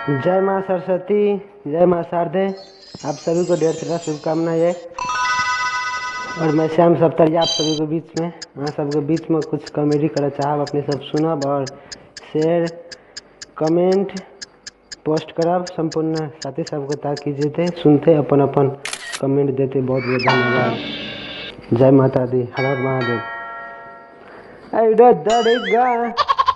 जय माँ सरस्वती, जय माँ शारदे। आप सभी को ढेर सारा शुभकामनाएं। और मैं श्याम सप्तरिया आप सभी के बीच में सबके बीच में कुछ कॉमेडी करना चाहब, अपने सब सुनब और शेयर कमेंट पोस्ट करब संपूर्ण साथी सबको, ताकि जेते सुनते अपन अपन कमेंट देते। बहुत बहुत धन्यवाद। जय माता दी, हर हर महादेव। अरे दरेगा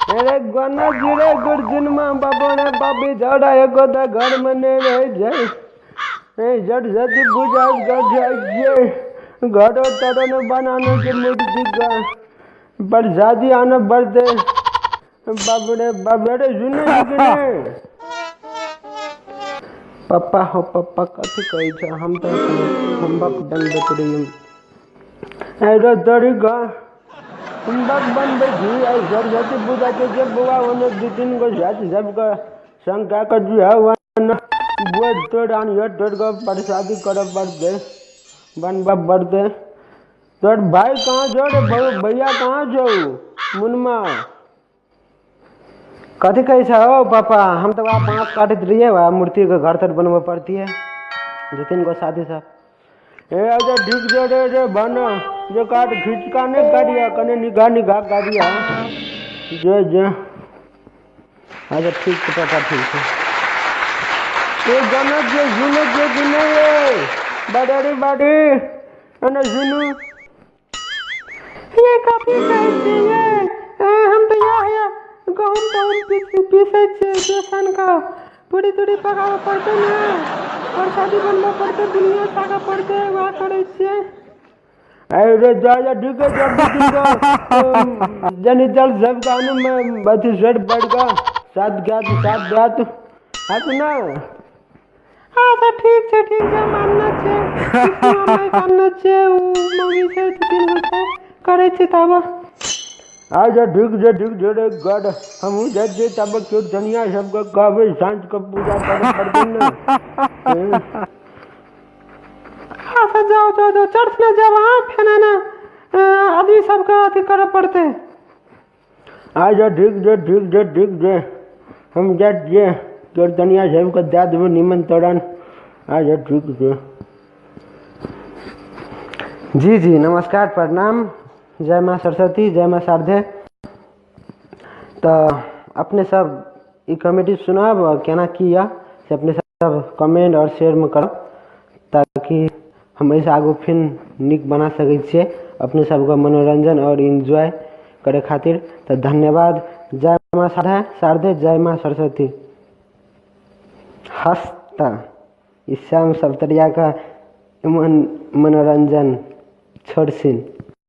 अरे गना जिरे गुर्जन मां बाबो ने बाबी जोड़ा एगो द घर मने रह जाए ए जट जति बुझा गजाए घड़ो तड़ो ने बनाने के मूर्ति का पर जादी आने बढ़ते बाबड़े बाबड़े सुने निकले पापा हो पापा कथी कही छ हम तो बक बन बतड़ी अरे दरेगा बक बन बैठी आई जट जति बुझा के बुआ होने दो तीन को जाति सबका शंका का जो है वन वो तोड़ान ये तोड़ को प्रसादी कर बढ़ते बन बब बढ़ते तोड़ भाई कहाँ जोड़े भैया कहाँ जो मुनमा कथी कही छ हो पापा हम तो वहाँ बाँस काटते रहिए वहाँ मूर्ति का घर तर बनवा पड़ती है दो तीन को शादी सब ए अच्छा ठीक जोड़े रे बना जो काट खींच का नहीं काटिया कने निगाह निगाह काटिया जो जो अच्छा ठीक है पापा ठीक है ये गाना जो सुनो जो सुनो ये बड़े बड़े अने सुनो ये काफी कैसे है हम तो यहाँ गहूम तो पीसे बेसन का पूरी पूरी पकावा पड़ते ना और शादी बनवा पड़ते दुनिया सागा पड़ते वहाँ करे छे अरे जा ठीक है जब जनी जल सब गाने में बती सेट बढ़ का साथ गात हाथ ना अच्छा ठीक है मानना छे मैं करना छे मम्मी से तीन होते करे छे तब आजा ठीक जे रे गॉड हम जे तब क्यों दुनिया सबको कहबे सांझ को पूजा करे पड़ती ना अच्छा जाओ चर्च में जाओ वहाँ फिर ना आदमी सबका अथी करे पड़ते आजा ठीक जे हम जे कीर्तनिया सबको दे देव निमंत्रण आजा ठीक जे जी नमस्कार प्रणाम। जय माँ सरस्वती, जय माँ शारदे। तो अपने सब ये कमेटी सुनाब और कहना किया से अपने सब कमेंट और शेयर में करो, ताकि हम ऐसे आगू फिर निक बना सके छे अपने सबका मनोरंजन और एंजॉय करे खातिर। तो धन्यवाद। जय माँ शारदे, जय माँ सरस्वती। हंसता इस श्याम सप्तरिया का मनोरंजन छोड़ सीन।